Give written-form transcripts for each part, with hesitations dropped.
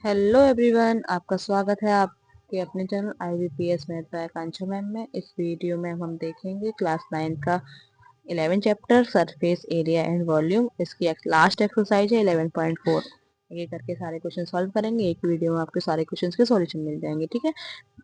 Hello everyone, आपका स्वागत है आपके अपने चैनल IBPS मैथ बाय आकांक्षा मैम में। इस वीडियो में हम देखेंगे क्लास 9 का 11 chapter surface area and volume. इसकी लास्ट एक्सरसाइज है 11.4। ये करके सारे क्वेश्चन सॉल्व करेंगे। एक वीडियो में आपके सारे क्वेश्चन के सॉल्यूशन मिल जाएंगे, ठीक है।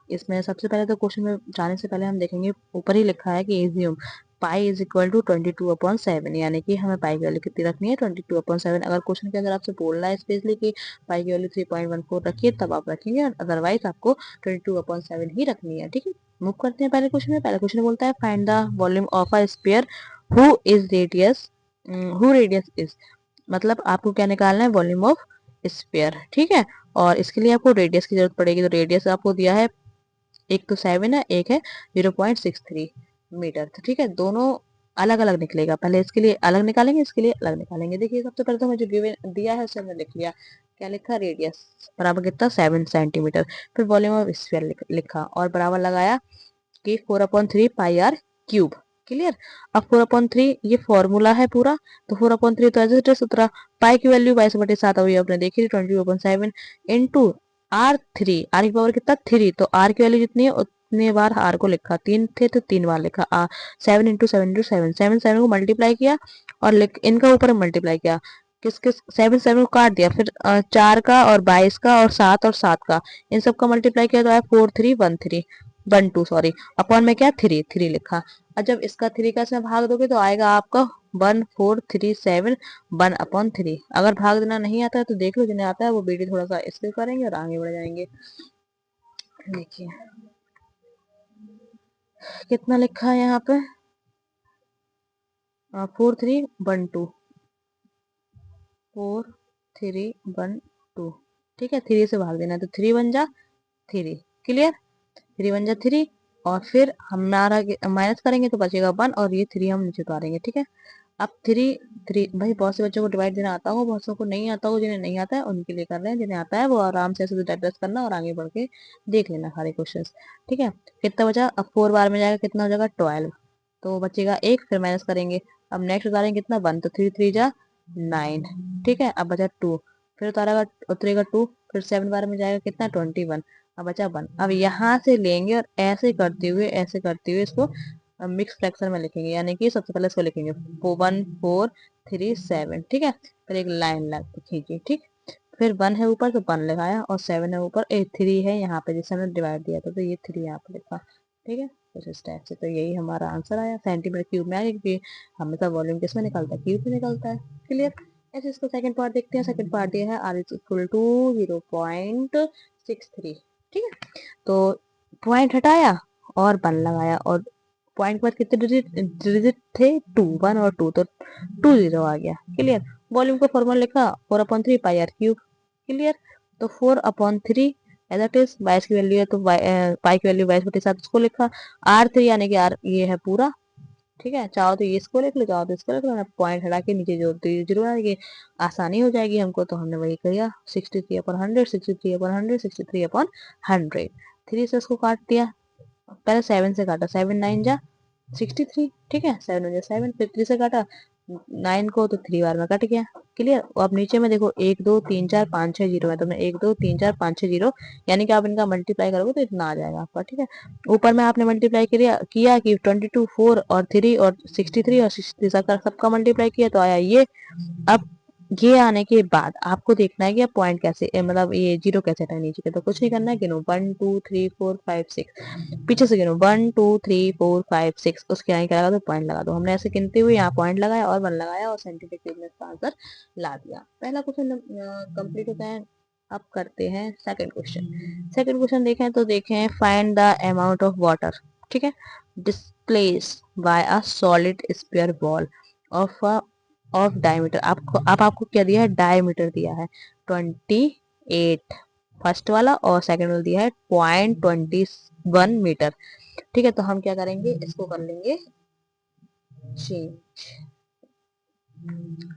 इसमें सबसे पहले तो क्वेश्चन में जाने से पहले हम देखेंगे, ऊपर ही लिखा है कि assume pi is equal to 22/7, यानी कि हमें पाई की वैल्यू कितनी रखनी है 22/7। अगर क्वेश्चन के अंदर आपसे बोलना है स्पेशली कि पाई की वैल्यू 3.14 रखिए तब आप रखेंगे, और अदरवाइज आपको 22/7 ही रखनी है, ठीक है। मूव करते हैं पहले क्वेश्चन में। पहले क्वेश्चन बोलता है find the volume of a sphere who is radius who radius is, मतलब आपको क्या निकालना है, वॉल्यूम ऑफ स्फीयर, ठीक है। और इसके लिए आपको रेडियस की जरूरत पड़ेगी। तो रेडियस आपको दिया है, एक तो 7 है, एक है 0.63 मीटर, तो ठीक है, दोनों अलग अलग निकलेगा। पहले इसके लिए अलग निकालेंगे, इसके लिए अलग निकालेंगे। देखिए सबसे पहले तो हमें जो गिवन दिया है उसे हमने लिख लिया। क्या लिखा, रेडियस बराबर कितना 7 सेंटीमीटर। फिर वॉल्यूम ऑफ स्फीयर लिखा और बराबर लगाया कि 4/3 पाई आर क्यूब। क्लियर। अब 4/3 ये फॉर्मूला है पूरा, तो 4/3 तो ऐसे उतरा। पाई की वैल्यू 22/7 हुई, आपने देखी 20/7 इंटू आर की पावर कितना 3, तो आर की वैल्यू जितनी है उतने बार आर को लिखा, 3 थे तो 3 बार लिखा। 7 × 7 × 7 को मल्टीप्लाई किया और इनका ऊपर मल्टीप्लाई किया। किस किस 7 को काट दिया, फिर 4 का और 22 का और 7 और 7 का, इन सब का मल्टीप्लाई किया तो आया 4313 सॉरी, अपॉन में क्या 3 लिखा। और जब इसका 3 का इसमें भाग दोगे तो आएगा आपका 1437 अगर भाग देना नहीं आता है तो देख लो, जिन्हें आता है वो वीडियो थोड़ा सा स्किप करेंगे और आगे बढ़ जाएंगे। देखिए कितना लिखा है यहाँ पे, 4312 ठीक है। 3 से भाग देना है तो 3 बन जा 3। क्लियर। 3 बन जा 3, और फिर हमारा माइनस करेंगे तो बचेगा 1, और ये 3 हम नीचे उतारेंगे, ठीक है। अब 3 भाई बहुत से बच्चों को डिवाइड देना आता हो, बहुत से को नहीं आता हो। जिन्हें नहीं आता है उनके लिए कर रहे हैं, जिन्हें आता है वो आराम से ऐसे डाइग्रेस करना और आगे बढ़ के देख लेना सारे क्वेश्चंस, ठीक है। कितना बचा, अब 4 बार में जाएगा कितना हो जाएगा 12, तो बचेगा 1, फिर माइनस करेंगे। अब नेक्स्ट उतारेंगे कितना 1, तो 3 3 जा 9, ठीक है। अब बचा 2, फिर उतरेगा 2, फिर 7 बार में जाएगा कितना 21, अब बचा 1। अब यहाँ से लेंगे और ऐसे करते हुए इसको मिक्स फ्रैक्शन में लिखेंगे, यानी कि सबसे पहले इसको लिखेंगे 1437, ठीक है। फिर एक लाइन खींचिए, ठीक। फिर 1 है ऊपर तो 1 लगाया, और 7 है ऊपर, 3 है यहाँ पे जिससे हमने डिवाइड दिया था, तो ये 3 यहाँ पे लिखा, ठीक है। कुछ इस टाइप से। तो यही हमारा आंसर आया, सेंटीमीटर क्यूब में आया, क्योंकि हमेशा वॉल्यूम किसमें निकलता है, क्यूब में निकलता है। क्लियर। ऐसे इसको सेकंड पार्ट देखते हैं। सेकंड पार्ट दिया है आर इज इक्वल टू 0.63, ठीक है। तो पॉइंट हटाया और 1 लगाया, और पॉइंट के बाद कितने डिजिट थे, 2, 1 और 2, तो 20 आ गया। क्लियर। वॉल्यूम का फॉर्मूला लिखा 4/3 पाई आर क्यूब। क्लियर। तो 4/3 एज इट इज, 22 की वैल्यू है तो पाई की वैल्यू 22/7 उसको लिखा। R3 यानी कि आर ये है पूरा, ठीक है। चाहो तो ये इसको लिख लो, चाहो तो इसको लिख लो। पॉइंट हटा के नीचे जोड़ दो, जरूर आएगी, आसानी हो जाएगी हमको, तो हमने वही किया। 63/100, 63/100, 63/100। 3 से उसको काट दिया, पहले 7 से काटा, 7 9 जा 63, ठीक है। 7 हो 7, फिर 3 से काटा 9 को, तो 3 बार में कट गया। क्लियर। अब नीचे में देखो 1 2 3 4 5 6 जीरो है, तो मैं 1 2 3 4 5 6 जीरो, यानी कि आप इनका मल्टीप्लाई करोगे तो इतना आ जाएगा आपका, ठीक है। ऊपर में आपने मल्टीप्लाई किया कि 22 4 और 3 और 63 और 63 सबका मल्टीप्लाई किया तो आया ये। अब ये आने के बाद आपको देखना है कि पॉइंट कैसे मतलब ये जीरो कैसे हटाए नीचे के, तो कुछ नहीं करना है, गिनो 1 2 3 4 5 6, पीछे से गिनो 1 2 3 4 5 6, उसके आगे क्या लगा दो, पॉइंट लगा दो। हमने ऐसे गिनते हुए यहाँ पॉइंट लगाया और 1 लगाया और सेंटीमीटर क्यूब में इसका आंसर ला दिया। पहला क्वेश्चन कंप्लीट होता है। अब करते हैं सेकंड क्वेश्चन। सेकंड क्वेश्चन देखें तो देखें, find the amount of water, ठीक है, displace bye a solid sphere ball of diameter. आपको क्या दिया है, डायमीटर दिया है 28 फर्स्ट वाला, और सेकंड वाला दिया है 0.21 मीटर, ठीक है। तो हम क्या करेंगे, इसको कर लेंगे चेंज,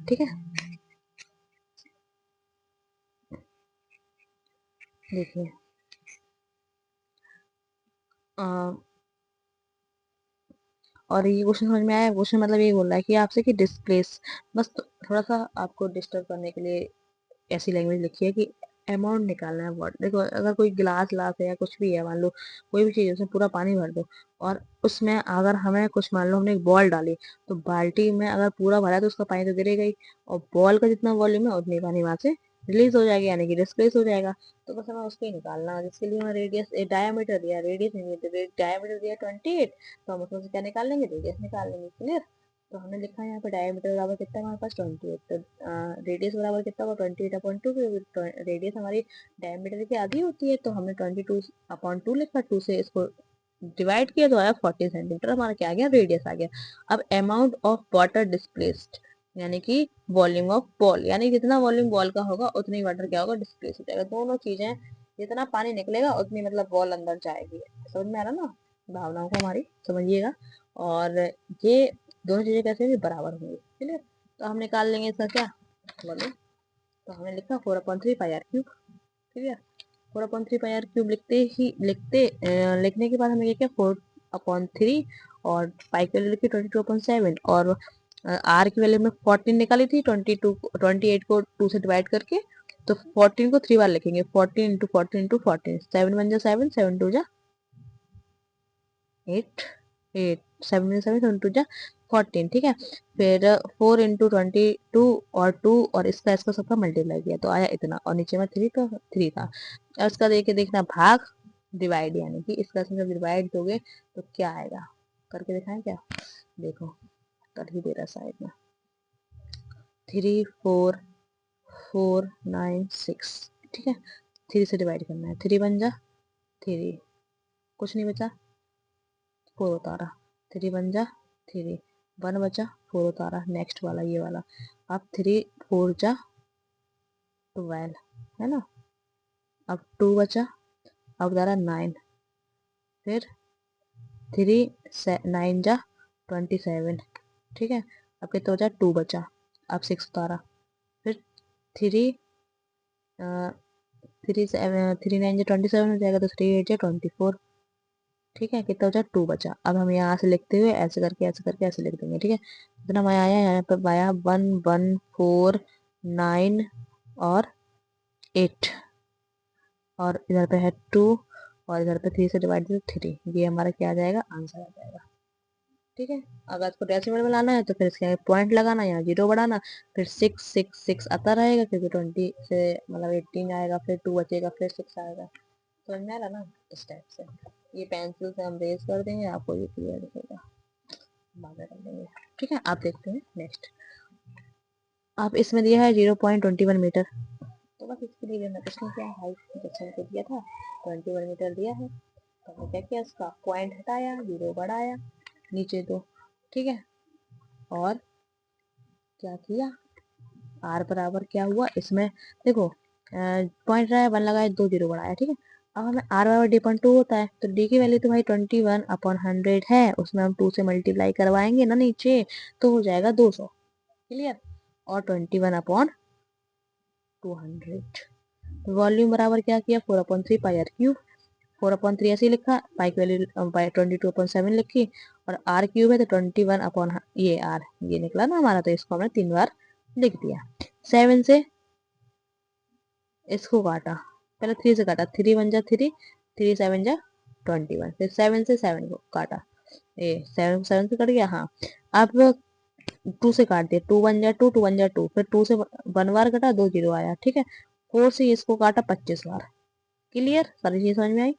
ठीक है। देखिए और ये क्वेश्चन समझ में आया। क्वेश्चन मतलब ये बोल रहा है कि आपसे कि डिस्प्लेस, बस थोड़ा सा आपको डिस्टर्ब करने के लिए ऐसी लैंग्वेज लिखी है कि अमाउंट निकालना है वाटर। देखो अगर कोई गिलास लास है या कुछ भी है, मान लो कोई भी चीज, उसमें पूरा पानी भर दो और उसमें अगर हमें कुछ, मान लो हमने एक बॉल डाली, तो बाल्टी में अगर पूरा भरा है तो उसका पानी तो गिरेगा ही, और बॉल का जितना वॉल्यूम है उतनी पानी वहां से रिलीज हो जाएगी, यानी कि डिस्प्लेस हो जाएगा। तो बस हमें उसको ही निकालना है, जिसके लिए हमें रेडियस डायमीटर दिया, रेडियस नहीं दिया, डायमीटर दिया 28, तो हम उसमें से क्या निकाल लेंगे, रेडियस निकाल लेंगे। क्लियर। तो हमने लिखा है यहाँ पे डायमीटर बराबर कितना है हमारे पास 28, तो रेडियस बराबर कितना होगा 28/2, रेडियस हमारी डायमीटर की आधी होती है, तो हमने 22/2 लिखा, 2 से इसको डिवाइड किया तो आया 40 सेंटीमीटर, हमारा क्या आ गया, रेडियस आ गया। अब अमाउंट ऑफ वाटर डिस्प्लेस्ड, यानी कि वॉल्यूम ऑफ बॉल, यानी जितना वॉल्यूम बॉल का होगा उतनी वाटर क्या होगा, डिस्प्लेस हो जाएगा। दोनों चीजें, जितना पानी निकलेगा उतनी मतलब बॉल अंदर जाएगी। समझ में आ रहा ना, भावनाओं को हमारी समझिएगा। और ये दोनों चीजें कैसे होंगी, बराबर होंगी। क्लियर। तो हम निकाल लेंगे इसका क्या वॉल्यूम। तो हमने लिखा 4/3 पाई r क्यूब। ठीक है। 4/3 पाई r क्यूब लिखने के बाद हमें ये क्या, 4/3 और पाई की वैल्यू लिखी 22/7, और आर की वैल्यू में 14 निकाली थी, 28 को 2 से डिवाइड करके, तो 14 को 3 बार लिखेंगे, 14 इंटू 14 इंटू 14, 7 1 जा 7, 7 2 जा 8, 8 7 7 7 2 जा 14। ठीक है। फिर 4 इंटू 22 और 2 और इसका सबका मल्टीप्लाई किया तो आया इतना, और नीचे में 3 तो 3 था। और इसका देखना भाग डिवाइड, यानी कि इसका जब डिवाइड दोगे तो क्या आएगा, करके दिखाएं क्या, देखो कर ही दे रहा साइड में, 3 4 4 9 6। ठीक है। 3 से डिवाइड करना है, 3 1 जा 3, कुछ नहीं बचा, 4 उतारा, 3 1 जा 3, 1 बचा, 4 उतारा, नेक्स्ट वाला ये वाला। अब 3 4 जा 12, है ना। अब 2 बचा, अब उतारा 9, फिर 3 9 जा 27। ठीक है। अब कितना बचा, 2 बचा, अब 6 उतारा, फिर 3 3 9 जा 27 हो जाएगा, तो 3 8 जा 24। ठीक है। कितना बचा, 2 बचा। अब हम यहाँ से लिखते हुए ऐसे करके ऐसे करके ऐसे लिख देंगे। ठीक है। इतना मैं आया, यहाँ पे आया 1 1 4 9 और 8, और इधर पे है 2, और इधर पे 3 से डिवाइड 3, ये हमारा क्या आ जाएगा, आंसर आ जाएगा। ठीक है। अगर इसको डेसिमल में लाना है तो फिर इसके पॉइंट लगाना, यहाँ 0 बढ़ाना, फिर 6 6 6 आता रहेगा, क्योंकि 20 से मतलब 18 आएगा, फिर 2 बचेगा, फिर 6 आएगा। समझ में आ रहा ना, इस टाइप से। ये पेंसिल से हम रेज कर देंगे, आपको ये क्लियर दिखेगा, बाद में कर देंगे। ठीक है। आप देखते हैं नेक्स्ट। आप इसमें दिया है 0.21 मीटर, तो बस इसके लिए देना कुछ नहीं, क्या हाइट जैसे हमको दिया था 21 मीटर दिया है, तो हमने क्या किया, इसका पॉइंट हटाया, 0 बढ़ाया, नीचे दो। ठीक है। और क्या किया, आर बराबर क्या हुआ इसमें, देखो पॉइंट रहा है, 1 लगाया, 2 0 बढ़ाया। ठीक है। अब हमें आर बराबर d/2 होता है, तो डी की वैल्यू तो भाई 21/100 है, उसमें हम 2 से मल्टीप्लाई करवाएंगे ना नीचे, तो हो जाएगा 200। क्लियर। और 21/200। वॉल्यूम बराबर क्या किया, 4/3 पाई r क्यूब। 4/3 ऐसे ही लिखा, पाई की वैल्यू 22/7 लिखी, और आर क्यूब है तो 21 अपॉन ये आर, ये निकला ना हमारा, तो इसको हमने 3 बार लिख दिया। 7 से इसको काटा, पहले 3 से काटा, 3 1 जा 3, 3 7 जा 21, फिर 7 से 7 को काटा, ये 7 7 से कट गया। हाँ। अब 2 से काट दिया, 2 1 जा 2, 2 1 जा 2, फिर 2 से 1 बार कटा, 2 0 आया। ठीक है। 4 से इसको काटा 25 बार। क्लियर, सारी चीज समझ में आई।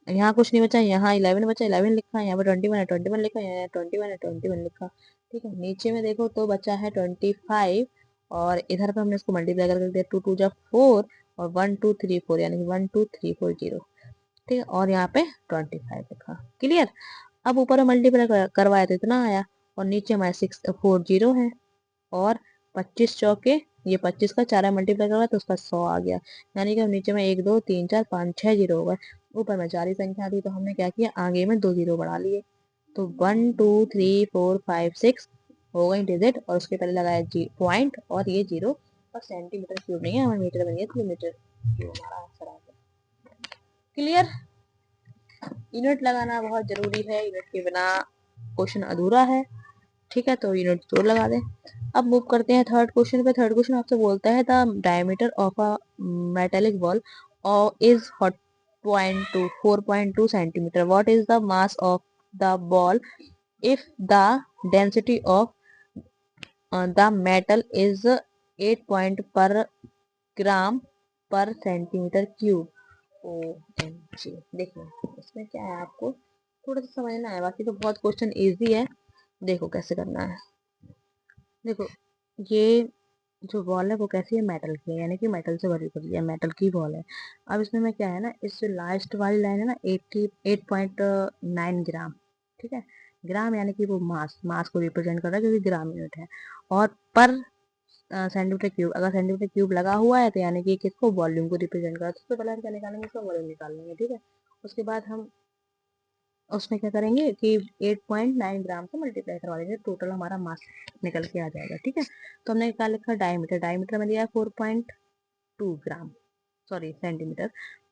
यहाँ कुछ नहीं बचा, यहाँ 11 बचा, 11 लिखा, यहाँ पे 21 है 21 लिखा, यहाँ 21 है 21 लिखा। ठीक है। नीचे में देखो तो बचा है 25, और इधर पे हमने इसको मल्टीप्लाई करके दिया, 2 2 जा 4, और 1 2 3 4, यानी कि 1 2 3 4 0। ठीक है। और यहाँ पे 25 लिखा। क्लियर। अब ऊपर मल्टीप्लाई करवाया तो इतना आया, और नीचे हमारे 6 4 0 है, और 25 चौके, ये 25 का 4 मल्टीप्लाई करवा तो उसका 100 आ गया, यानी कि नीचे में 1 2 3 4 5 6 जीरो हो गए, ऊपर में 4 ही संख्या थी, तो हमने क्या किया, आगे में 2 जीरो बढ़ा लिए, तो 1 2 3 4 5 6 हो गई डिजिट, और उसके पहले लगाया पॉइंट, और ये 0, और सेंटीमीटर क्यूब नहीं है, हमें मीटर बन गया, तो मीटर क्यूब हमारा आंसर आ गया। क्लियर। यूनिट लगाना बहुत जरूरी है, यूनिट के बिना क्वेश्चन अधूरा है। ठीक है, तो यूनिट 2 लगा दें। अब मूव करते हैं थर्ड क्वेश्चन पे। थर्ड क्वेश्चन आपसे बोलता है the diameter of a metallic ball is hot 4.2 centimetre. What is the mass of the ball if the density of the metal is 8 point per ग्राम पर सेंटीमीटर क्यूब। OMG, देखिए इसमें क्या है, आपको थोड़ा सा समझना है, बाकी तो बहुत क्वेश्चन इजी है। देखो कैसे करना है। देखो ये जो बॉल है वो कैसी है, मेटल की है, यानी कि मेटल से भरी पड़ी है, मेटल की बॉल है। अब इसमें मैं क्या है ना, इस जो लास्ट वाली लाइन है ना 88.9 ग्राम, ठीक है। ग्राम यानी कि वो मास को रिप्रेजेंट कर रहा है, क्योंकि ग्राम यूनिट है। और पर सेंटीमीटर क्यूब, अगर सेंटीमीटर क्यूब लगा हुआ है तो यानी कि किसको, वॉल्यूम को रिप्रेजेंट कर रहा है। तो सबसे पहले हम क्या निकालेंगे, इसका वॉल्यूम निकाल लेंगे, ठीक है। उसके बाद हम उसमें क्या करेंगे कि 8.9 ग्राम से मल्टीप्लाई करवा देंगे, टोटल हमारा मास निकल के आ जाएगा, ठीक है। तो हमने क्या लिखा, डायमीटर, डायमीटर में दिया है 4.2 ग्राम, सॉरी सेंटीमीटर।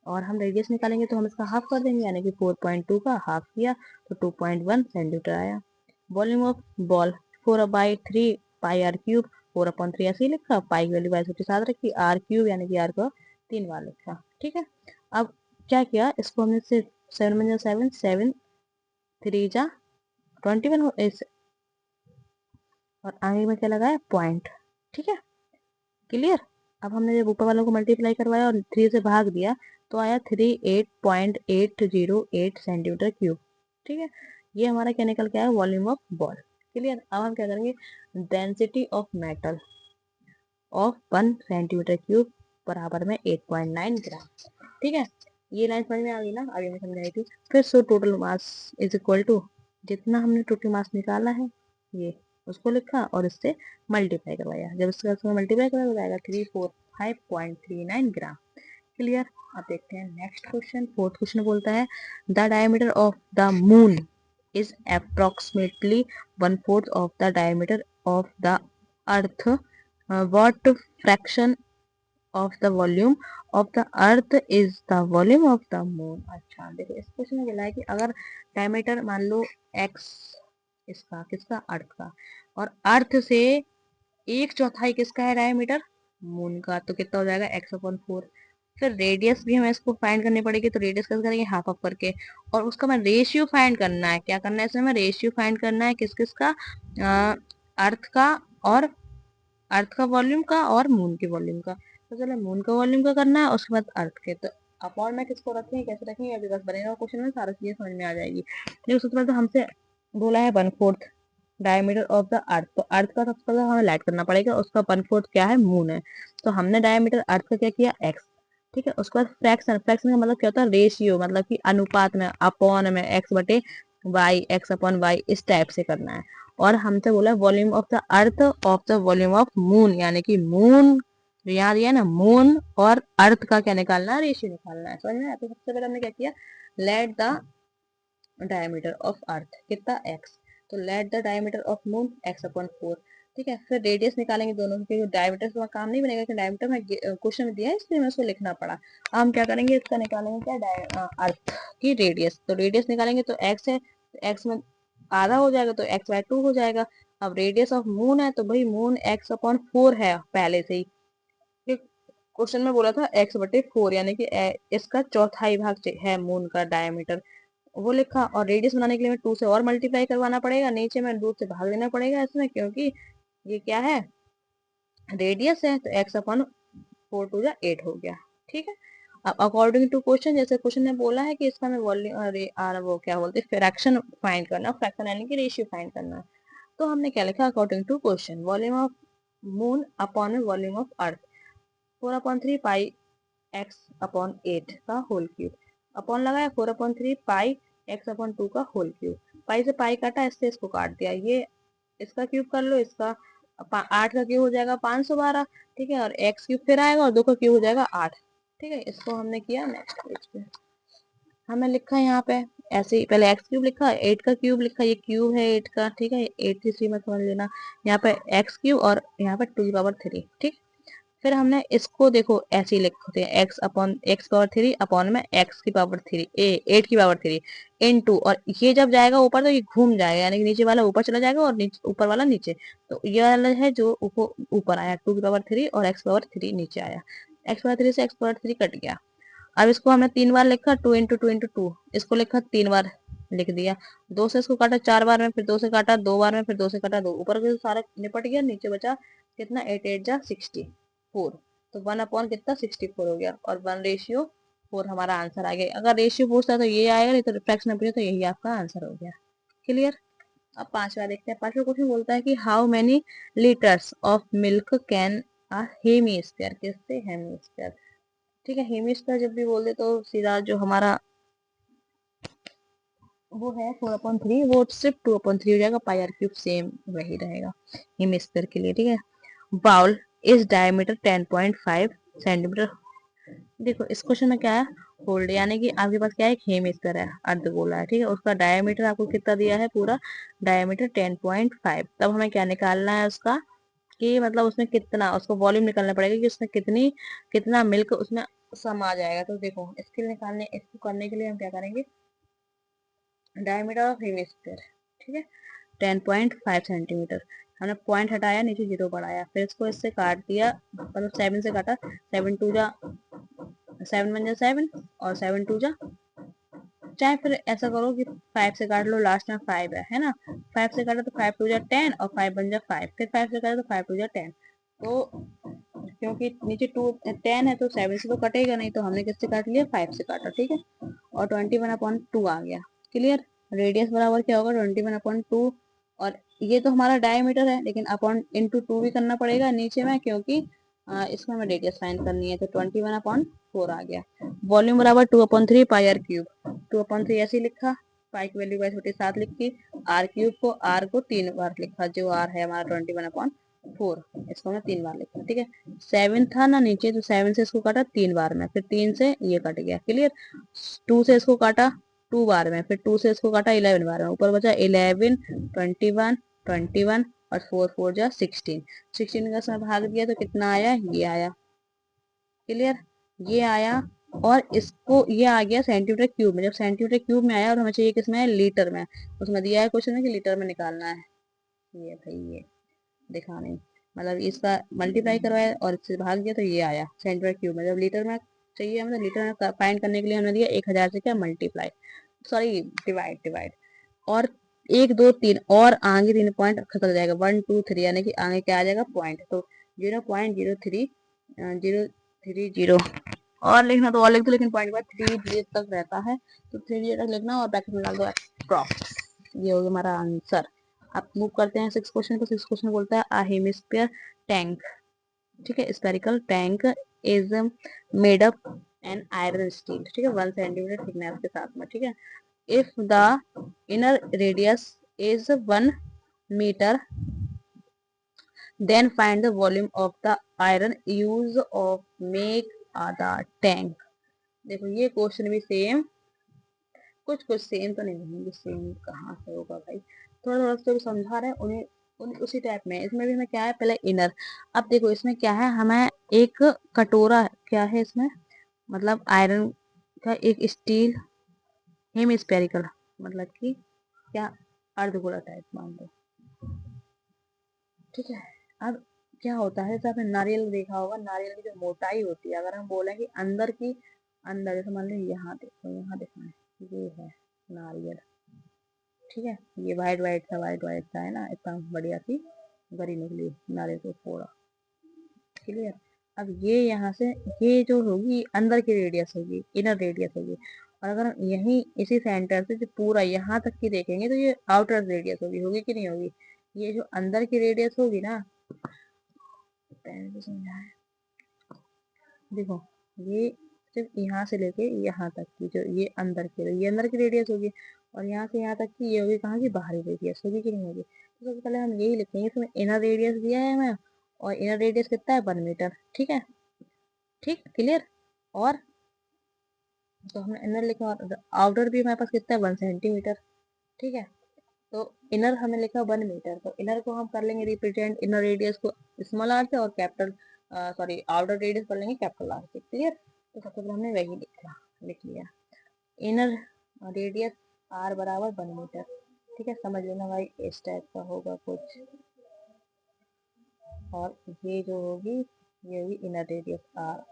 और हम रेडियस निकालेंगे तो हम इसका हाफ कर देंगे, यानी कि 4.2 का हाफ किया तो 2.1 सेंटीमीटर आया। Volume of ball 4/3 pi r cube, 4/3 ऐसे ही लिखा, पाई की वैल्यू 7 रखी, आर क्यूब यानी कि आर को 3 बार लिखा, ठीक है। अब क्या किया, इसको हमने से 7 में 7, 7 3 जा 21 हो और आगे में क्या लगाया, पॉइंट, ठीक है, क्लियर। अब हमने जब ऊपर वालों को मल्टीप्लाई करवाया और 3 से भाग दिया तो आया 38.808 सेंटीमीटर क्यूब, ठीक है। ये हमारा क्या निकल के आया, वॉल्यूम ऑफ बॉल, क्लियर। अब हम क्या करेंगे, density of metal of 1 centimetre cube बराबर में 8.9 ग्राम, ठीक है। ये लाइन समझ में आ गई ना, अभी मैं समझाई थी। फिर so total mass is equal to, जितना हमने टोटल मास निकाला है ये उसको लिखा और इससे मल्टीप्लाई करवाया। जब इसका मल्टीप्लाई करवाया हो जाएगा 345.39 ग्राम, क्लियर। अब देखते हैं नेक्स्ट क्वेश्चन। फोर्थ क्वेश्चन बोलता है the diameter of the moon is approximately 1/4 of the diameter of the earth. what fraction of the volume of the earth is the volume of the moon। अच्छा देखो इस question में बोला है कि अगर डायमीटर मान लो x, इसका किसका, अर्थ का, और अर्थ से 1/4 किसका है डायमीटर, मून का, तो कितना हो जाएगा x/4। फिर रेडियस भी हमें इसको फाइंड करनी पड़ेगी, तो रेडियस कैसे करेंगे, हाफ ऑफ करके। और उसका मैं रेशियो फाइंड करना है, क्या करना है इसमें, रेशियो फाइंड करना है किस किस का, अर्थ का, और अर्थ का वॉल्यूम का, और मून के वॉल्यूम का। तो चलो मून का वॉल्यूम का करना है, उसके बाद अर्थ के। तो अपॉन में किसको रखेंगे, कैसे रखेंगे, अभी बस बनेगा क्वेश्चन में, सारी चीजें समझ में आ जाएगी। देखो सबसे पहले तो हमसे बोला है 1/4 डायमीटर ऑफ द अर्थ, तो अर्थ का सबसे पहले हमें लाइट करना पड़ेगा, उसका 1/4 क्या है, मून है। तो हमने डायमीटर अर्थ का क्या किया, एक्स, ठीक है। उसके बाद फ्रैक्शन, फ्रैक्शन का मतलब क्या होता है, रेशियो, मतलब कि अनुपात में, अपॉन में, एक्स बटे वाई, x/y, इस टाइप से करना है। और हमसे बोला volume of the earth of the volume of moon, यानी कि मून, यहाँ दिया ना, मून और अर्थ का क्या निकालना है, रेशियो निकालना है, समझ में आया। तो सबसे पहले हमने क्या किया, let the diameter of earth कितना, x, तो let the diameter of moon x/4, ठीक है। फिर रेडियस निकालेंगे दोनों के, डायमीटर से काम नहीं बनेगा, कि डायमीटर में क्वेश्चन में दिया है इसलिए मैं उसको लिखना पड़ा। हम क्या करेंगे, इसका निकालेंगे क्या, अर्थ की रेडियस। तो रेडियस निकालेंगे तो x है, तो x में आधा हो जाएगा तो x/2 हो जाएगा। अब रेडियस ऑफ मून है तो भाई मून x/4 है पहले से ही, क्वेश्चन में बोला था x/4, यानी कि इसका चौथाई भाग है मून का डायमीटर, वो लिखा। और रेडियस बनाने के लिए मैं 2 से और मल्टीप्लाई करवाना पड़ेगा, नीचे में 2 से भाग देना पड़ेगा इसमें, क्योंकि ये क्या है, रेडियस है। तो x/4 हो गया, ठीक है। अब अकॉर्डिंग टू क्वेश्चन, जैसे क्वेश्चन ने बोला है कि इसका मैं वॉल्यूम, वो क्या बोलते हैं, फ्रैक्शन फाइंड करना, फ्रैक्शन यानी कि रेशियो फाइंड करना। तो हमने क्या लिखा, according to question, volume of moon upon में volume of earth 4/3 pi x/8 का होल क्यूब, अपॉन लगाया 4/3 पाई x/2 का होल क्यूब। पाई से पाई काटा, इससे इसको काट दिया, ये इसका क्यूब कर लो, इसका 8 का क्यूब हो जाएगा 512, ठीक है। और x क्यूब फिर आएगा और 2 का क्यूब हो जाएगा 8, ठीक है। इसको हमने किया नेक्स्ट पेज पे, हमने लिखा यहाँ पे ऐसे ही, पहले x क्यूब लिखा, 8 का क्यूब लिखा, ये क्यूब है 8 का, ठीक है, 8 की 3 मत समझ लेना, यहाँ पे x क्यूब और यहाँ पे 2 की पावर 3, ठीक। फिर हमने इसको देखो ऐसे ही लिखते हैं, x upon x power three upon में एक्स की पावर थ्री, 8 की पावर 3 इन टू, और ये जब जाएगा ऊपर तो ये घूम जाएगा, यानी कि नीचे वाला ऊपर चला जाएगा और नीचे ऊपर वाला नीचे। तो ये वाला है जो ऊपर आया 2 की पावर 3 और एक्स पावर 3 नीचे आया, एक्स पावर 3 से एक्स पावर 3 कट गया। अब इसको हमने 3 बार लिखा, 2 इंटू 2 इंटू 2, इसको लिखा 3 बार लिख दिया। 2 से इसको काटा 4 बार में, फिर 2 से काटा 2 बार में, फिर 2 से काटा 2, ऊपर के सारा निपट गया, नीचे बचा कितना, 8 8 जा 64। तो 1/कितना 64 हो गया, और 1/4 हमारा आंसर आ गया। अगर रेशियो पूछता है तो ये आएगा, नहीं तो रिफ्रैक्शन पूछे तो यही आपका आंसर हो गया। क्लियर। अब पांचवा देखते हैं। पांचवा क्वेश्चन बोलता है कि how many litres of milk can a hemisphere, किससे हेमीस्फीयर, ठीक है। हेमिस्फीयर जब भी बोल दे तो सीधा जो हमारा वो है 4/3, वो सिर्फ 2/3 हो जाएगा, पाई आर क्यूब सेम वही रहेगा हेमिस्फीयर के लिए, ठीक है। Bowl is diameter 10.5 centimetre. देखो इस क्वेश्चन में क्या है, होल्ड, यानी कि आपके पास क्या है, एक हेमिस्फीयर है, अर्धगोला है, ठीक है। उसका डायमीटर आपको कितना दिया है, पूरा डायमीटर 10.5। तब हमें क्या निकालना है उसका, कि मतलब उसमें कितना, उसको वॉल्यूम निकालना पड़ेगा कि उसमें कितनी, कितना मिल्क उसमें समा जाएगा। तो देखो इसके लिए निकालने, इसको करने के लिए हम क्या करेंगे, डायमीटर ऑफ हेमिस्फीयर, ठीक है, 10.5 सेंटीमीटर। हमने पॉइंट हटाया, नीचे जीरो बढ़ाया, फिर इसको इससे काट दिया, मतलब 7 से काटा, 7 2 जा 7 1 जा 7 और 7 2 जा, चाहे फिर ऐसा करो कि 5 से काट लो, लास्ट में 5 है ना, 5 से काटा तो 5 2 जा 10 और 5 1 जा 5, फिर 5 से काटा तो 5 2 जा 10। तो क्योंकि नीचे 10 है तो 7 से तो कटेगा नहीं, तो हमने किससे काट लिया, 5 से काटा, ठीक है। और 21/2 आ गया। क्लियर। रेडियस बराबर क्या होगा, 21/2। और ये तो हमारा डायमीटर है, लेकिन अपॉन इंटू 2 भी करना पड़ेगा नीचे में, क्योंकि इसमें हमें रेडियस फाइंड करनी है। तो 21/4 आ गया। वॉल्यूम बराबर 2/3 पाई आर क्यूब, 2/3 ऐसे ही लिखा, पाई की वैल्यू 22/7 लिखी, आर को 3 बार लिखा, जो आर है हमारा 21/4, इसको हमने 3 बार लिखा, ठीक है। 7 था ना नीचे, तो 7 से इसको काटा 3 बार में, फिर 3 से ये कट गया। क्लियर। 2 से इसको काटा 2 बार में, फिर 2 से इसको काटा 11 बार में, ऊपर बचा 11, 21 और 4 4 जा 16, 16 का इसमें भाग दिया तो कितना आया, ये आया। क्लियर। ये आया, और इसको ये आ गया सेंटीमीटर क्यूब में। जब सेंटीमीटर क्यूब में आया और हमें चाहिए किसमें है, लीटर में, उसमें दिया है क्वेश्चन में कि लीटर में निकालना है। ये भाई ये दिखाने, मतलब इसका मल्टीप्लाई करवाया और इससे भाग दिया तो ये आया सेंटीमीटर क्यूब में। जब लीटर में चाहिए, मतलब लीटर में फाइंड करने के लिए हमने दिया 1000 से क्या मल्टीप्लाई, सॉरी डिवाइड डिवाइड, और 1 2 3 और आगे 3 पॉइंट खत्म हो जाएगा, 1 2 3, यानी कि आगे क्या आ जाएगा, पॉइंट। तो 0.03 और लिखना तो और लिख दो, लेकिन पॉइंट के बाद 3 तक रहता है, तो 3 तक लिखना और ब्रैकेट में डाल दो अप्रॉक्स। ये हो गया हमारा आंसर। अब मूव करते हैं 6 क्वेश्चन को। 6 क्वेश्चन बोलता है अ हेमिस्फीयर टैंक, ठीक है, spherical tank is made up an iron steel, ठीक है, 1 सेंटीमीटर थिकनेस के साथ में, ठीक है। If the inner radius is 1 metre, then find the volume of the iron use of make the tank। देखो ये क्वेश्चन भी सेम, कुछ कुछ सेम तो नहीं होंगे, सेम कहाँ से होगा भाई, थोड़ा थोड़ा जो समझा रहे हैं उन्हें उसी टाइप में। इसमें भी हमें क्या है, पहले इनर। अब देखो इसमें क्या है, हमें एक कटोरा क्या है इसमें, मतलब आयरन का एक स्टील हेम स्पेरिकल, मतलब कि क्या, अर्धगोला टाइप मान लो, ठीक है। अब क्या होता है, जैसे आपने नारियल देखा होगा, नारियल की जो मोटाई होती है, अगर हम बोले कि अंदर की, अंदर जैसे मान लो यहाँ देखो, यहाँ देखो, ये है नारियल, ठीक है। ये वाइट वाइट सा है ना, इतना बढ़िया सी गरी निकली नारियल को फोड़ा। क्लियर। अब ये यहाँ से, ये जो होगी अंदर की रेडियस होगी, इनर रेडियस होगी। और अगर हम यहीं इसी सेंटर से जो पूरा यहाँ तक की देखेंगे तो ये आउटर रेडियस होगी, होगी कि नहीं होगी। ये जो अंदर की रेडियस होगी ना, पेन से समझाएं, देखो ये सिर्फ यहाँ से लेके यहाँ तक की जो ये अंदर की, ये अंदर की रेडियस होगी, और यहाँ से यहाँ तक की ये होगी कहाँ की, बाहरी रेडियस होगी कि नहीं होगी। तो सबसे पहले हम यही लिखेंगे, इसमें इनर रेडियस दिया है हमें, और इनर रेडियस कितना है, 1 मीटर, ठीक है। ठीक, क्लियर। और तो हमने इनर लिखा, और आउटर भी हमारे पास कितना है, 1 सेंटीमीटर, ठीक है। तो इनर हमें लिखा 1 मीटर, तो इनर को हम कर लेंगे रिप्रेजेंट, इनर रेडियस को स्मॉल आर से और कैपिटल सॉरी आउटर रेडियस कर लेंगे कैपिटल आर से। क्लियर। तो सबसे पहले हमने वही लिख लिया। इनर रेडियस आर बराबर 1 मीटर। ठीक है, समझ लेना भाई इस टाइप का होगा कुछ। और ये जो होगी ये भी इनर रेडियस आर।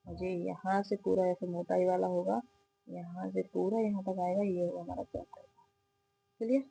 मुझे यहाँ से पूरा ऐसे मोटाई वाला होगा, यहाँ से पूरा यहाँ तक आएगा, ये होगा हमारा कैपिटल। चलिए,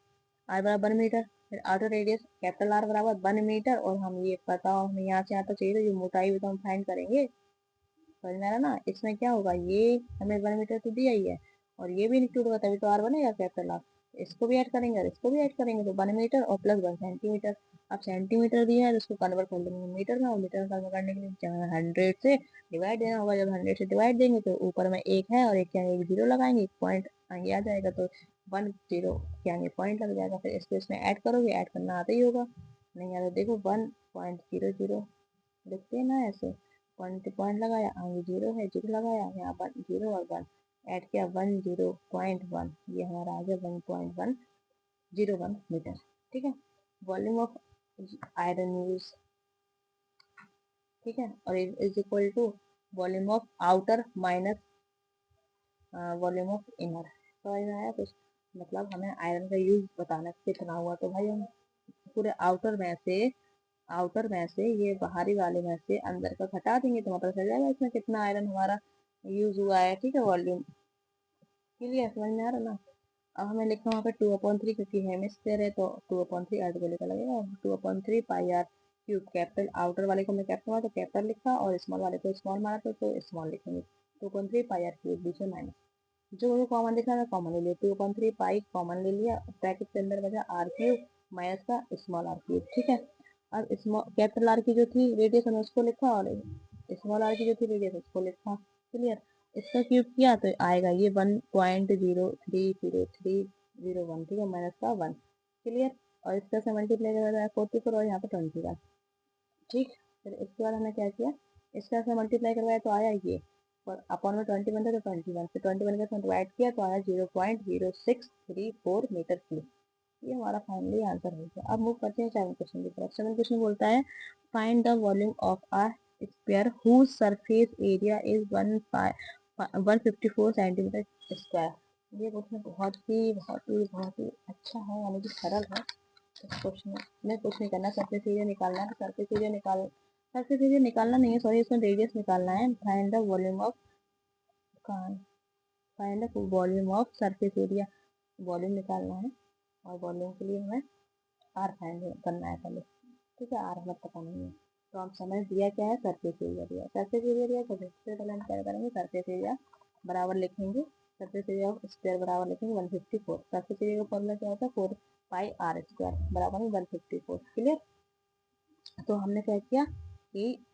आर बराबर 1 मीटर, फिर आउटर रेडियस कैपिटल आर बराबर 1 मीटर। और हम ये पता हमें यहाँ से यहाँ तक चाहिए, तो ये मोटाई भी तो हम फाइंड करेंगे। समझ में आ रहा ना। इसमें क्या होगा, ये हमें 1 मीटर तो दिया ही है और ये भी इंक्लूड होगा, तभी तो आर बनेगा कैपिटल आर। इसको भी ऐड करेंगे और इसको भी ऐड करेंगे, तो 1 मीटर और प्लस 1 सेंटीमीटर। अब सेंटीमीटर दिया है तो उसको कन्वर्ट कर लेंगे मीटर में, और मीटर में कन्वर्ट करने के लिए 100 से डिवाइड देना होगा। जब 100 से डिवाइड देंगे तो ऊपर में एक है और एक के आगे एक जीरो लगाएंगे, एक पॉइंट आगे आ जाएगा, तो 10 के आगे पॉइंट लग जाएगा। फिर इसको इसमें ऐड करोगे, ऐड करना आता ही होगा, नहीं आता देखो 1.00 लिखते हैं ना ऐसे। पॉइंट लगाया, आगे जीरो है, जीरो लगाया, यहाँ पर जीरो और 1 ऐड किया, 10.1, ये हमारा आ गया 1.101 मीटर। ठीक है, वॉल्यूम ऑफ आयरन यूज। ठीक है, और is equal to volume of outer minus volume of inner. समझ में आया कुछ। मतलब हमें आयरन का यूज बताना कितना हुआ, तो भाई हम पूरे आउटर में से ये बाहरी वाले में से अंदर का घटा देंगे तो पता चल जाएगा इसमें कितना आयरन हमारा यूज हुआ है। ठीक है, वॉल्यूम। क्लियर, समझ में आ रहा ना। अब हमें लिखना वहाँ पे 2/3, क्योंकि हेमिस्फीयर है तो 2/3 अर्ध को लेकर लगेगा। 2/3 पाई आर क्यूब। कैपिटल आउटर वाले को मैं कैपिटल मारा तो कैपिटल लिखा, और स्मॉल वाले को स्मॉल मारा तो स्मॉल लिखेंगे। 2/3 पाई आर क्यूब, बीच में माइनस, जो कॉमन दिख रहा है कॉमन ले लिया। 2/3 पाई कॉमन ले लिया, ब्रैकेट के अंदर बचा आर क्यूब माइनस का स्मॉल आर क्यूब। ठीक है, अब स्मॉल कैपिटल आर की जो थी रेडियस हमने उसको लिखा, और स्मॉल आर की जो थी रेडियस उसको लिखा। क्लियर। इसका क्यूब किया तो आएगा ये 1.0300301। ठीक है, माइनस का 1। क्लियर। और इसका से मल्टीप्लाई करा जाए 44 और यहाँ पे 21। ठीक, फिर इसके बाद हमने क्या किया, इसका से मल्टीप्लाई करवाया तो आया ये, और अपॉन में 21 था तो 21 से 21 के साथ डिवाइड किया तो आया 0.0634 मीटर क्यूब। ये हमारा फाइनली आंसर हो गया। अब मूव करते हैं 7 क्वेश्चन की तरफ। 7 क्वेश्चन बोलता है find the volume of a sphere whose surface area is 154 centimetre square. ये क्वेश्चन बहुत ही अच्छा है, यानी कि सरल है। इस क्वेश्चन में कुछ नहीं करना, सरफेस एरिया निकालना है। सरफेस एरिया निकालना नहीं है, सॉरी, इसमें रेडियस निकालना है। Find the volume of surface area, volume निकालना है। और वॉल्यूम के लिए हमें आर फाइंड करना है पहले। ठीक है, आर हमें पता नहीं है, तो हम समझ दिया क्या है, सरफेस एरिया दिया। सरफेस एरिया दिया तो सबसे पहले हम क्या करेंगे, सरफेस एरिया बराबर लिखेंगे, सरफेस एरिया ऑफ स्क्वायर बराबर लिखेंगे 154। सरफेस एरिया का फॉर्मूला क्या होता है, 4 पाई आर स्क्वायर बराबर में 154। क्लियर। तो हमने क्या किया कि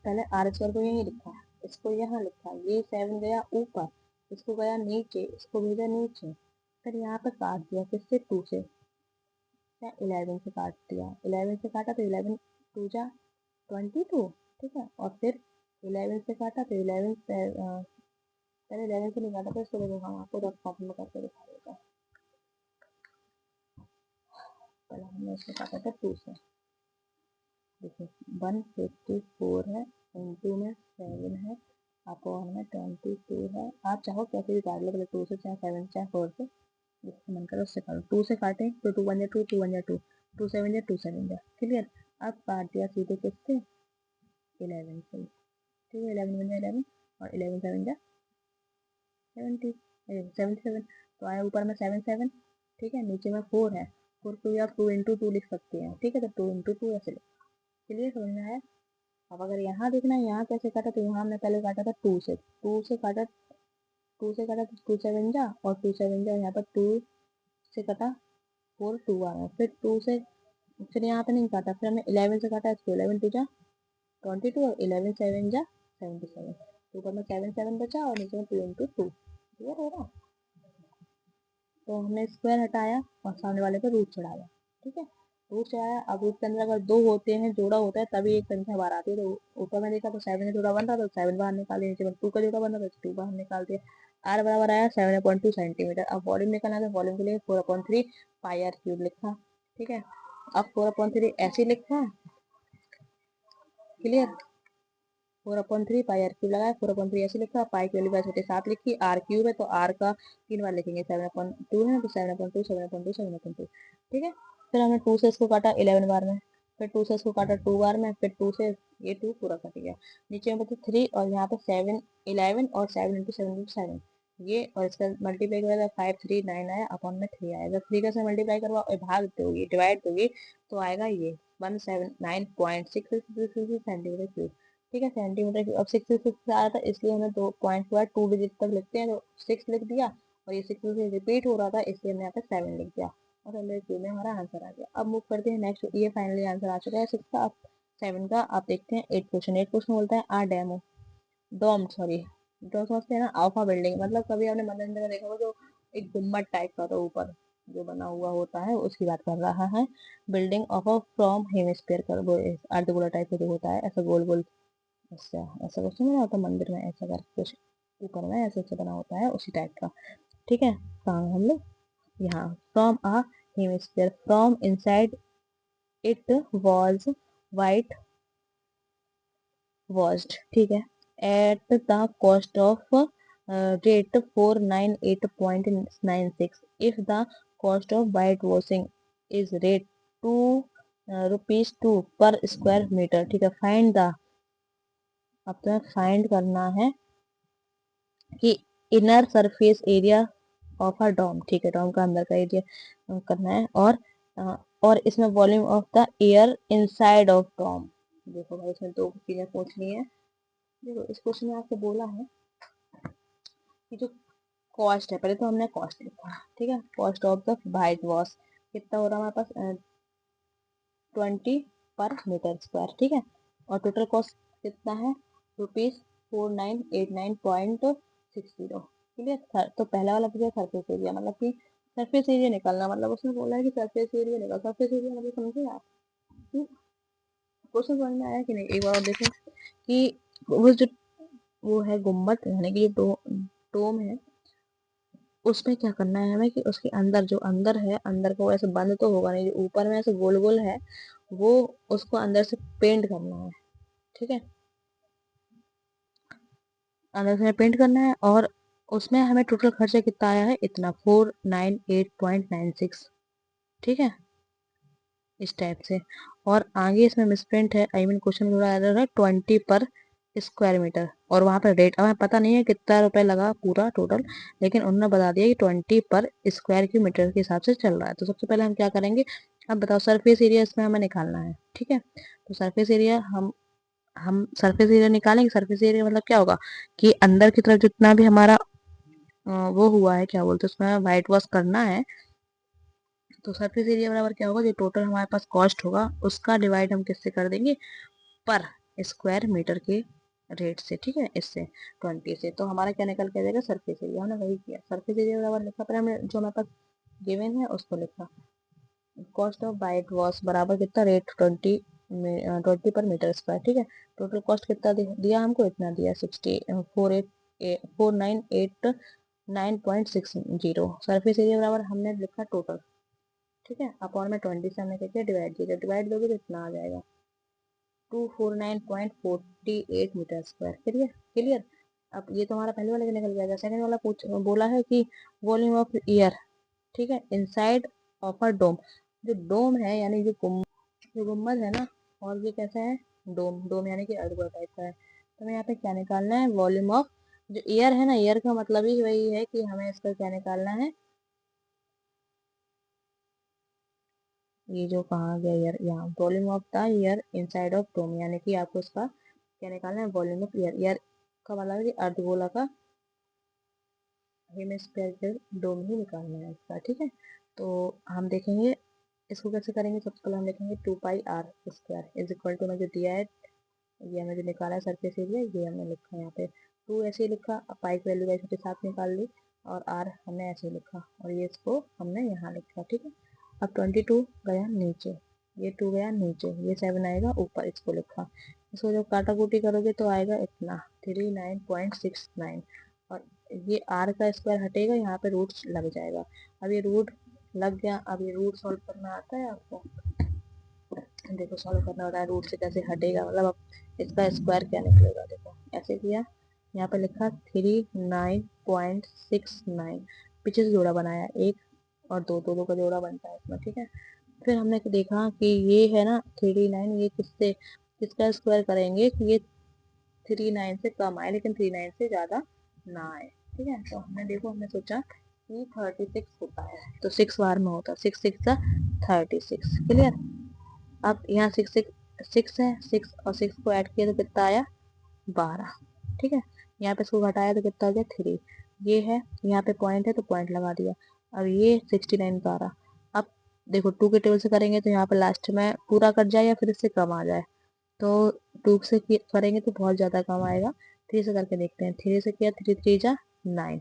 पहले आर स्क्वायर को यहीं लिखा, इसको यहाँ लिखा, ये 7 गया ऊपर, इसको गया नीचे, इसको भेजा नीचे, फिर यहाँ पे काट दिया किससे, 2 से, या 11 से काट दिया। 11 से काटा तो 11 टू जा 22। ठीक है, और फिर 11 से काटा तो 11 से पहले 11 से नहीं काटा तो इसको देखो, हम आपको रफ कॉपी में करके दिखा देगा। पहले हमने इसको काटा था 2 से, देखो 154 है, इंटू में 7 है, अपॉन में 22 है। आप चाहो कैसे भी काट लो, पहले 2 से, चाहे 7 चाहे 4 से, जिसको मन करो उससे काटो। 2 से काटे तो 2 1 जा 2, 2 1 जा 2, 2 7 जा 2 7 जा। क्लियर। अब काट दिया सीधे किससे, 11 से। ठीक है, 11 1 जा 11 और 11 7 जा 70, 77, तो आया ऊपर में 7 7। ठीक है, नीचे में 4 है, 4 को आप 2 इंटू 2 लिख सकते हैं। ठीक है, तो 2 इंटू 2 ऐसे लिख। क्लियर, समझ में आया। अब अगर यहाँ देखना है यहाँ कैसे काटा, तो यहाँ हमने पहले काटा था 2 से, 2 से काटा तो 2 7 जा, और 2 7 जा यहाँ पर 2 से कटा 4 2 आ गया, फिर 2 से, फिर यहाँ पे नहीं काटा, फिर हमने 11 से काटा, इसको 11 2 जा 22 और 11 7 जा 77। ऊपर में 7 7 बचा और नीचे में 2 इंटू 2। क्लियर हो रहा। तो हमने स्क्वायर हटाया और सामने वाले पे रूट चढ़ाया। ठीक है, रूट चढ़ाया। अब रूट के अंदर अगर 2 होते हैं, जोड़ा होता है, तभी एक संख्या बाहर आती है। तो ऊपर में देखा तो 7 का जोड़ा बन रहा था, तो 7 बाहर निकाल दिया। नीचे में 2 का जोड़ा बन रहा था, तो 2 बाहर निकाल दिया। आर बराबर आया 7.2 सेंटीमीटर। अब वॉल्यूम निकालना है, तो वॉल्यूम के लिए 4/3 पाई आर क्यूब लिखा। ठीक है, अब 4/3 ऐसे लिखा। क्लियर। 4/3 पाई आर क्यूब लगाया, 4/3 ऐसे लिखा, पाई की वैल्यू 7 लिखी, आर क्यूब है तो आर का 3 बार लिखेंगे, 7/2 है तो 7/2 7/2 7/2, ठीक है। फिर हमने 2 से इसको काटा 11 बार में, फिर 2 से इसको काटा 2 बार में, फिर 2 से ये 2 पूरा कट गया, नीचे में बचे 3 और यहाँ पे 7 11 और 7 इंटू 7 इंटू 7 ये, और इसका मल्टीप्लाई करेगा 5 3 9 आया, अपॉन में 3 आया, जब 3 का से मल्टीप्लाई करवा भाग दोगे डिवाइड दोगे तो आएगा ये 179.6 सेंटीमीटर क्यूब, ठीक है। सेंटीमीटर क्यूब, अब 66 आ रहा था इसलिए हमने 2 पॉइंट के बाद 2 डिजिट तक लिखते हैं तो 6 लिख दिया, और ये 6 से रिपीट हो रहा था इसलिए हमने यहाँ पे 7 लिख दिया, और सेंटीमीटर क्यूब में हमारा आंसर आ गया। अब मूव करते हैं नेक्स्ट, ये फाइनली आंसर आ चुका है 6 का। अब 7 का आप देखते हैं 8 क्वेश्चन, 8 क्वेश्चन बोलता है आ डेमो डोम सॉरी डोम समझते हैं ना, अल्फा बिल्डिंग, मतलब कभी आपने मंदिर में देखा होगा जो एक गुम्बद टाइप का तो ऊपर जो बना हुआ होता है उसकी बात कर रहा है। Building of a from hemisphere कर वो अर्धगोला टाइप का जो होता है ऐसा गोल गोल, ऐसा ऐसा कुछ नहीं बना होता मंदिर में, ऐसा कर कुछ ऊपर में ऐसे ऐसे बना होता है उसी टाइप का, ठीक है। कहाँ हम लोग यहाँ from a hemisphere, from inside it was white washed, ठीक है, at the cost of rate 498.96, if the cost of white washing is rate 2 rupees 2 per square meter, ठीक है। फाइंड द, अब तुम्हें फाइंड करना है कि inner surface area of a dome, ठीक है, डॉम का अंदर का एरिया करना है, और इसमें volume of the air inside of dome. देखो भाई इसमें दो चीजें पूछनी है। देखो इस क्वेश्चन में आपसे बोला है कि जो कॉस्ट है, पहले तो हमने कॉस्ट लिखा, ठीक है, cost of the white wash कितना हो रहा है हमारे पास 20 पर मीटर स्क्वायर, ठीक है, और टोटल कॉस्ट कितना है ₹4989.60, क्लियर। तो पहला वाला पूछा सरफेस एरिया, मतलब कि सरफेस एरिया निकालना, मतलब उसने बोला है कि सरफेस एरिया निकाल, सरफेस एरिया मतलब समझे आप, क्वेश्चन समझ में आया कि नहीं, एक बार और देखें कि वो जो वो है गुम्बद यानी कि जो डोम है उसमें क्या करना है हमें कि उसके अंदर जो अंदर है, अंदर को ऐसे बंद तो होगा नहीं, जो ऊपर में ऐसे गोल गोल है वो उसको अंदर से पेंट करना है, ठीक है, अंदर से पेंट करना है, और उसमें हमें टोटल खर्चा कितना आया है इतना 498.96, ठीक है, इस टाइप से। और आगे इसमें मिसप्रिंट है, आई मीन क्वेश्चन थोड़ा एरर है 20 पर स्क्वायर मीटर, और वहां पर रेट हमें पता नहीं है कितना रुपए लगा पूरा टोटल, लेकिन उन्होंने बता दिया कि 20 पर स्क्वायर की मीटर के हिसाब से चल रहा है। तो सबसे पहले हम क्या करेंगे, अब बताओ सरफेस एरिया इसमें हमें निकालना है, ठीक है। तो सरफेस एरिया हम सरफेस एरिया निकालेंगे। सरफेस एरिया मतलब क्या होगा कि अंदर की तरफ जितना भी हमारा वो हुआ है, क्या बोलते हैं उसमें व्हाइट वॉश करना है, तो सरफेस एरिया बराबर क्या होगा, जो टोटल हमारे पास कॉस्ट होगा उसका डिवाइड हम किससे कर देंगे, पर स्क्वायर मीटर के रेट से, ठीक है, इससे 20 से। तो हमारा क्या निकल के आ जाएगा सरफेस एरिया, हमने वही किया, सरफेस एरिया बराबर लिखा, पर हमने जो हमारे पास गिवन है उसको लिखा, कॉस्ट ऑफ वाइट वॉश बराबर कितना रेट 20 पर मीटर स्क्वायर, ठीक है। टोटल कॉस्ट कितना दिया हमको, इतना दिया 49.60, सरफेस एरिया बराबर हमने लिखा टोटल, ठीक है, अपॉन में 20 से हमने क्या किया डिवाइड किया, डिवाइड दोगे तो इतना आ जाएगा 249.48 मीटर स्क्वायर, क्लियर क्लियर। अब ये तो हमारा पहले वाला निकल गया, सेकंड वाला पूछ बोला है कि वॉल्यूम ऑफ एयर, ठीक है, इनसाइड ऑफ अ डोम, जो डोम है यानी जो गुम्बद है ना, और ये कैसा है डोम, डोम यानी कि अर्धगोला टाइप का है, तो हमें यहाँ पे क्या निकालना है वॉल्यूम ऑफ, जो एयर है ना, एयर का मतलब ही वही है कि हमें इसका क्या निकालना है, ये जो कहा गया एयर, यहाँ volume of the air inside of dome, यानी कि आपको इसका क्या निकालना है वॉल्यूम ऑफ एयर, एयर का मतलब है कि अर्धगोला का हेमिस्फेरिकल डोम ही निकालना है इसका, ठीक है। तो हम देखेंगे इसको कैसे करेंगे, सबसे पहले हम लिखेंगे 2 pi r square is equal to, में जो दिया है ये हमें जो निकाला है सरफेस एरिया ये हमने लिखा है यहाँ पे, 2 ऐसे ही लिखा, पाई की वैल्यू वैसे के साथ निकाल ली, और r हमने ऐसे ही लिखा, और ये इसको हमने यहाँ लिखा, ठीक है। अब 22 गया नीचे, ये 2 गया नीचे, ये 7 आएगा ऊपर, इसको लिखा, इसको जब काटा कूटी करोगे तो आएगा इतना 39.69, और ये r का स्क्वायर हटेगा, यहाँ पे रूट लग जाएगा, अब ये रूट लग गया, अब ये रूट सॉल्व करना आता है आपको, देखो सॉल्व करना होता है, रूट से कैसे हटेगा, मतलब अब इसका स्क्वायर क्या निकलेगा। देखो ऐसे किया, यहाँ पे लिखा 39.69, पीछे से जोड़ा बनाया, एक और दो, दो का जोड़ा बनता है इसमें, ठीक है। फिर हमने देखा कि ये है ना 39, ये किसका स्क्वायर करेंगे कि ये 39 से कम आए लेकिन 39 से ज्यादा ना आए, ठीक है। तो हमने सोचा कि 36 होता है, तो 6 बार में होता है, 6 6 36, क्लियर। अब यहाँ 6 है, 6 और 6 को ऐड किया तो कितना आया, 12, ठीक है। यहाँ पे इसको घटाया तो कितना हो गया, 3। ये है, यहाँ पे पॉइंट है तो पॉइंट लगा दिया। अब ये 69 का आ रहा। अब देखो 2 के टेबल से करेंगे तो यहाँ पे लास्ट में पूरा कट जाए या फिर इससे कम आ जाए, तो 2 से करेंगे तो बहुत ज्यादा कम आएगा। 3 से करके देखते हैं, 3 से किया, 3 3 जा 9,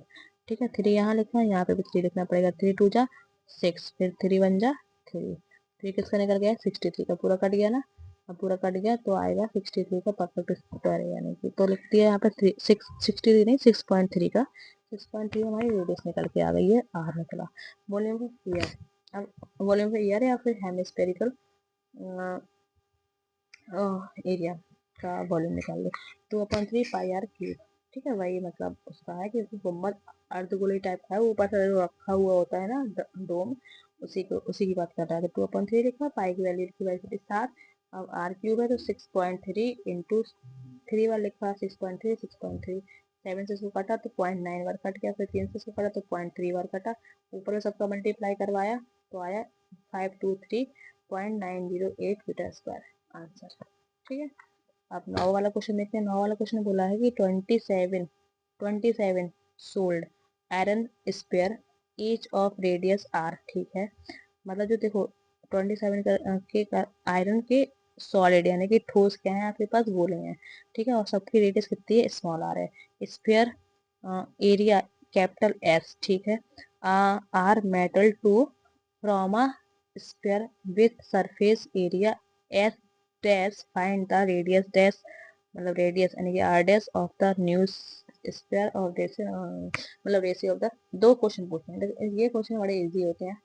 ठीक है। 3 यहाँ लिखना है, यहाँ पे भी 3 लिखना पड़ेगा, 3 2 जा 6, फिर 3 1 जा 3, 3 किसका निकल गया, 63 का पूरा कट गया ना। अब पूरा कट गया तो आएगा 63 का परफेक्ट स्क्वायर, यानी कि तो लिखती है यहाँ पे 63 नहीं 6.3 का, 6.3 हमारी रेडियस निकल के आ गई है, आर निकला। वॉल्यूम ऑफ ईयर, अब वॉल्यूम ऑफ ईयर या फिर हेमिस्फेरिकल एरिया का वॉल्यूम निकाल लो, 2/3 पाई आर क्यूब, ठीक है। वही मतलब उसका है कि गुम्बद अर्धगोली टाइप का है, ऊपर से जो रखा हुआ होता है ना डोम, उसी की बात कर रहा है। तो 2/3 लिखा, पाई की वैल्यू लिखी वैसे 7, अब आर क्यूब है तो 6.3 इंटू 3 बार लिखा, 6.3 6.3, 7 से इसको काटा तो 0.9 बार कट गया, फिर 3 से इसको काटा तो 0.3 बार कटा, ऊपर में सबका मल्टीप्लाई करवाया तो आया 523.908 मीटर स्क्वायर आंसर, ठीक है। अब 9 वाला क्वेश्चन देखते हैं। 9 वाला क्वेश्चन बोला है कि 27 solid iron sphere each of radius r, ठीक है। मतलब जो देखो 27 के आयरन के सॉलिड यानी कि ठोस क्या है आपके पास, गोले हैं, ठीक है। और सबकी रेडियस कितनी है, स्मॉल आर है। स्पेयर एरिया कैपिटल एस, ठीक है। आर मेटल to form a sphere with surface area S dash, find the radius dash, मतलब रेडियस यानी कि r dash of the new sphere of मतलब रेशियो ऑफ द, दो क्वेश्चन पूछे हैं। ये क्वेश्चन बड़े इजी होते हैं,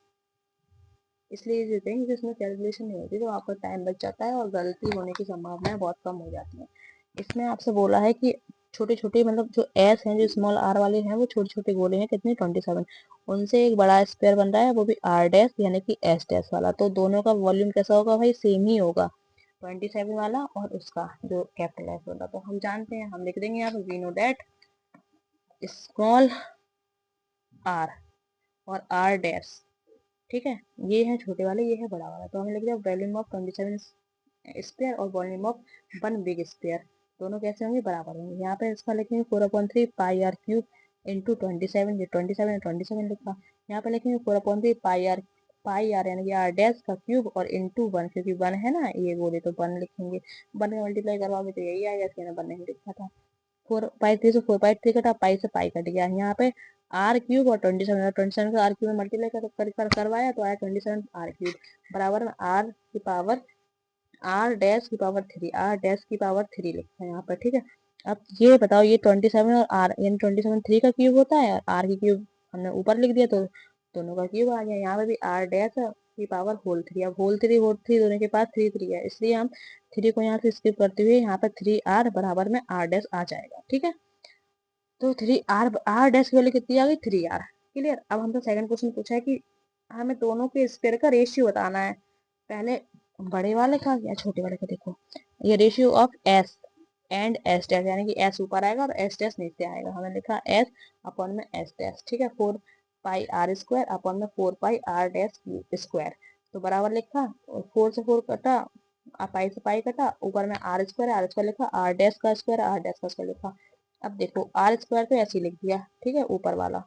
इसलिए इजी होते हैं क्योंकि इसमें कैलकुलेशन नहीं होती, तो आपका टाइम बच जाता है और गलती होने की संभावनाएं बहुत कम हो जाती हैं। इसमें आपसे बोला है कि छोटे छोटे मतलब जो एस हैं, जो स्मॉल आर वाले हैं, वो छोटे छोटे गोले हैं, कितने 27, उनसे एक बड़ा स्पेयर बन रहा है, वो भी आर डैश यानी कि एस डैश वाला, तो दोनों का वॉल्यूम कैसा होगा भाई, सेम ही होगा, 27 वाला और उसका जो कैपिटल एस वाला। तो हम जानते हैं, हम लिख देंगे यहाँ पे we know that small r और आर डैश, ठीक है। ये है छोटे वाले, ये है बड़ा वाला, तो हमें लिख दिया वॉल्यूम ऑफ 27 स्पेयर और वॉल्यूम ऑफ 1 बिग स्पेयर, दोनों कैसे होंगे, बराबर होंगे। यहाँ पे इसका लिखेंगे 4/3 पाई आर क्यूब इंटू 27, ये 27 लिखा। यहाँ पे लिखेंगे 4/3 पाई आर यानी कि आर डैश का क्यूब और इंटू 1, क्योंकि 1 है ना ये बोले तो 1 लिखेंगे, 1 में मल्टीप्लाई करवाओगे तो यही आएगा, इसलिए 1 नहीं लिखा था। 4/3 से 4/3 कटा, पाई से पाई कट गया, यहाँ पे आर क्यूब और 27 का आर क्यूब में मल्टीप्लाई करवाया तो आया 27 आर क्यूब, बराबर में आर की पावर आर डैश की पावर 3, आर डैश की पावर 3 लिखा है यहाँ पर, ठीक है। अब ये बताओ, ये 27 और आर यानी 27 3 का क्यूब होता है, आर की क्यूब हमने ऊपर लिख दिया तो दोनों का क्यूब आ गया। यहाँ पे भी आर डैश की पावर होल 3, अब होल 3 दोनों के पास 3 3 है, इसलिए हम 3 को यहाँ से स्किप करते हुए यहाँ पर 3r बराबर में आर डैश आ जाएगा, ठीक है। तो 3r डैश की वैल्यू कितनी आ गई, 3r, क्लियर। अब हमसे सेकंड क्वेश्चन पूछा है कि हमें दोनों के स्क्वायर का रेशियो बताना है, पहले बड़े वाले का या छोटे वाले का। देखो ये ratio of S and S dash, यानी कि एस ऊपर आएगा और एस डैश नीचे आएगा, हमने लिखा एस अपॉन में एस डैश, ठीक है। 4 पाई आर स्क्वायर अपॉन में 4 पाई आर डैश स्क्वायर, तो बराबर लिखा, और 4 से 4 कटा, पाई से पाई कटा, ऊपर में आर स्क्वायर लिखा, आर डैश का स्क्वायर आर डैश का स्क्वायर लिखा। अब देखो आर स्क्वायर तो ऐसे ही लिख दिया, ठीक है, ऊपर वाला,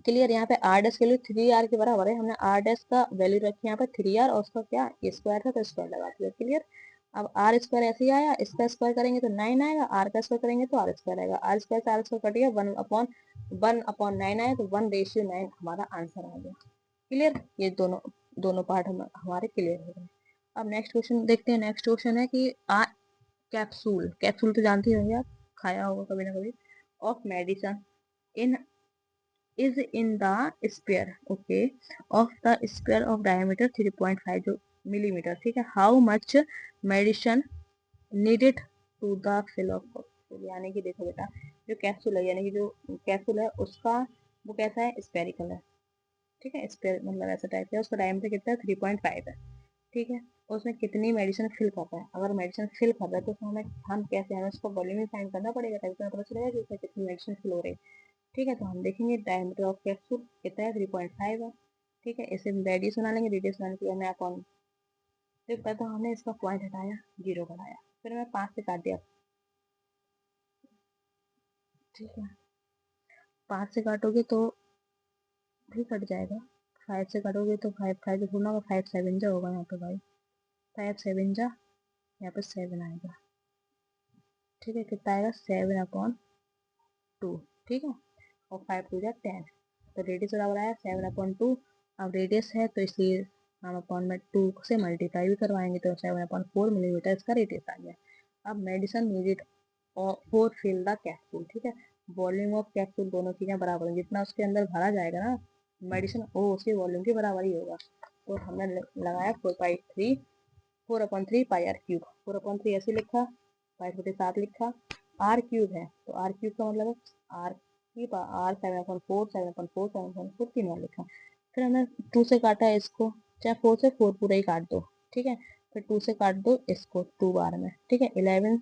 क्लियर। यहाँ पे आर डैश के लिए 3r के बराबर है, हमने आर डैश का वैल्यू रखी यहाँ पे 3r और उसका क्या स्क्वायर था तो स्क्वायर लगा दिया, क्लियर। अब आर स्क्वायर ऐसे ही आया, इसका स्क्वायर करेंगे तो 9 आएगा, आर का स्क्वायर करेंगे तो आर स्क्वायर आएगा, आर स्क्वायर से आर स्क्वायर कट गया, 1/9 आया, तो 1:9 हमारा आंसर आ गया, क्लियर। ये दोनों दोनों पार्ट हमारे क्लियर हो गए। अब नेक्स्ट क्वेश्चन देखते हैं। नेक्स्ट क्वेश्चन है कि कैप्सूल, कैप्सूल तो जानते होंगे आप, खाया होगा कभी ना कभी, of medicine in is in the sphere, okay, of the sphere of diameter 3.5, जो मिलीमीटर, ठीक है। How much medicine needed to the fill of capsule, यानी कि देखो बेटा, जो कैप्सूल है यानी कि जो कैप्सूल है उसका वो कैसा है, स्पेरिकल है, ठीक है। स्पेयर मतलब ऐसा टाइप है, उसका डायमीटर कितना है, 3.5 है, ठीक है। और उसमें कितनी मेडिसिन फिल करता है, अगर मेडिसिन फिल कर रहा है तो उसमें हम कैसे, हमें उसको वॉल्यूम में फाइंड करना पड़ेगा, तभी तो पता चलेगा कि उसमें कितनी मेडिसिन फिल हो रही है, ठीक है। तो हम देखेंगे डायमीटर ऑफ कैप्सूल कितना है, 3.5 है, ठीक है। इसे रेडियस बना लेंगे, रेडियस बनाने के लिए हमें अपॉन, फिर पता हमने इसका पॉइंट हटाया, जीरो बनाया, फिर हमें 5 से काट दिया, ठीक है। 5 से काटोगे तो भी कट जाएगा, 5 से काटोगे तो 5 5 से थोड़ा होगा, 5 7 जा होगा यहाँ पे भाई, 5 7 जा, यहाँ पे 7 आएगा, ठीक है। कितना आएगा, 7/2, ठीक है। और 5 2 जा 10, तो रेडियस बराबर आया 7/2। अब रेडियस है तो इसलिए हम अपॉन में 2 से मल्टीप्लाई भी करवाएंगे, तो 7/4 मिलीमीटर इसका रेडियस आ गया। अब मेडिसिन नीडेड और फोर फिल द कैप्सूल, ठीक है। वॉल्यूम ऑफ कैप्सूल दोनों चीजें बराबर हैं, जितना उसके अंदर भरा जाएगा ना मेडिसिन, वो उसके वॉल्यूम के बराबर ही होगा। तो हमने लगाया 4/3 4/3 ऐसे लिखा, 5/7 लिखा, आर क्यूब है तो आर क्यूब का मतलब है आर क्यूब, आर 7/4 7/4 7/4 तीन बार लिखा। फिर हमने 2 से काटा है इसको, चाहे 4 से 4 पूरा ही काट दो, ठीक है। फिर 2 से काट दो इसको 2 बार में, ठीक है। 11